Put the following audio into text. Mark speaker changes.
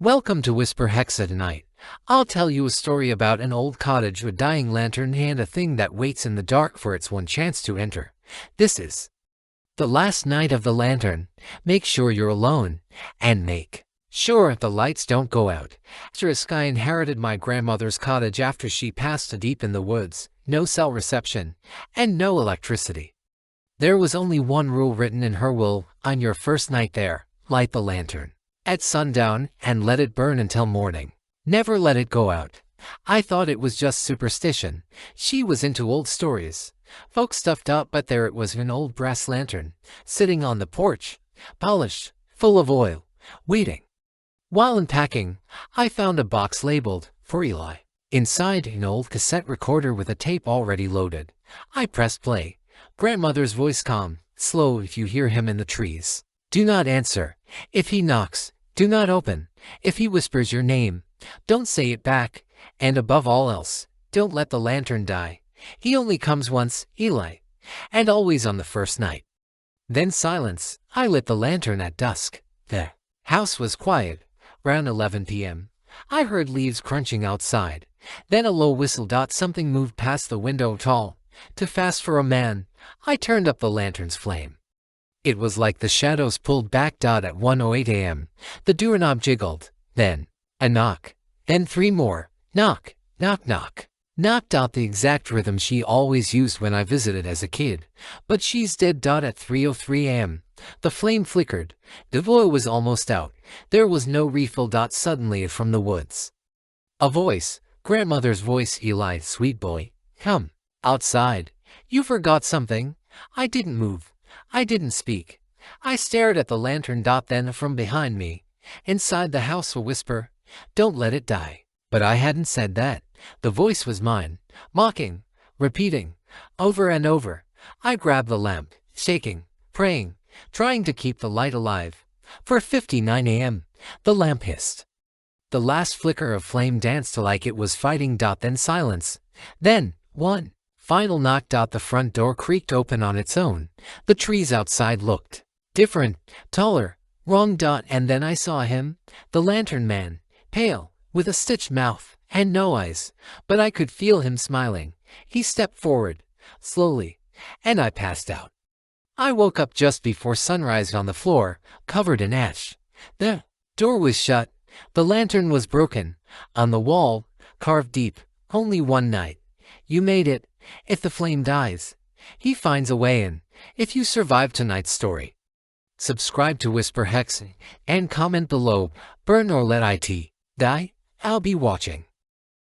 Speaker 1: Welcome to Whisper Hexa tonight. I'll tell you a story about an old cottage, a dying lantern, and a thing that waits in the dark for its one chance to enter. This is the last night of the lantern. Make sure you're alone, and make sure the lights don't go out. I inherited my grandmother's cottage after she passed deep in the woods. No cell reception, and no electricity. There was only one rule written in her will: on your first night there, light the lantern at sundown and let it burn until morning. Never let it go out. I thought it was just superstition. She was into old stories. Folks stuffed up, but there it was, an old brass lantern, sitting on the porch, polished, full of oil, waiting. While unpacking, I found a box labeled, "For Eli." Inside, an old cassette recorder with a tape already loaded. I pressed play. Grandmother's voice, calm, slow: "If you hear him in the trees, do not answer. If he knocks, do not open. If he whispers your name, don't say it back. And above all else, don't let the lantern die. He only comes once, Eli, and always on the first night." Then silence. I lit the lantern at dusk. The house was quiet. Around 11 p.m., I heard leaves crunching outside. Then a low whistle. Something moved past the window, tall, too fast for a man. I turned up the lantern's flame. It was like the shadows pulled back. At 1:08 a.m., the doorknob jiggled. Then a knock. Then three more. Knock, knock, knock. Knock. The exact rhythm she always used when I visited as a kid. But she's dead. At 3:03 a.m., the flame flickered. The oil was almost out. There was no refill. Suddenly from the woods, a voice. Grandmother's voice. "Eli, sweet boy, come outside. You forgot something." I didn't move. I didn't speak. I stared at the lantern. Then from behind me, inside the house, a whisper: "Don't let it die." But I hadn't said that. The voice was mine, mocking, repeating, over and over. I grabbed the lamp, shaking, praying, trying to keep the light alive. 4:59 a.m., the lamp hissed. The last flicker of flame danced like it was fighting. Then silence. Then one final knock. The front door creaked open on its own. The trees outside looked different, taller, wrong. And then I saw him, the lantern man, pale, with a stitched mouth and no eyes, but I could feel him smiling. He stepped forward, slowly, and I passed out. I woke up just before sunrise on the floor, covered in ash. The door was shut. The lantern was broken. On the wall, carved deep: "Only one night. You made it. If the flame dies, he finds a way in. If you survive tonight's story." Subscribe to Whisper Hex and comment below. Burn or let it die. I'll be watching.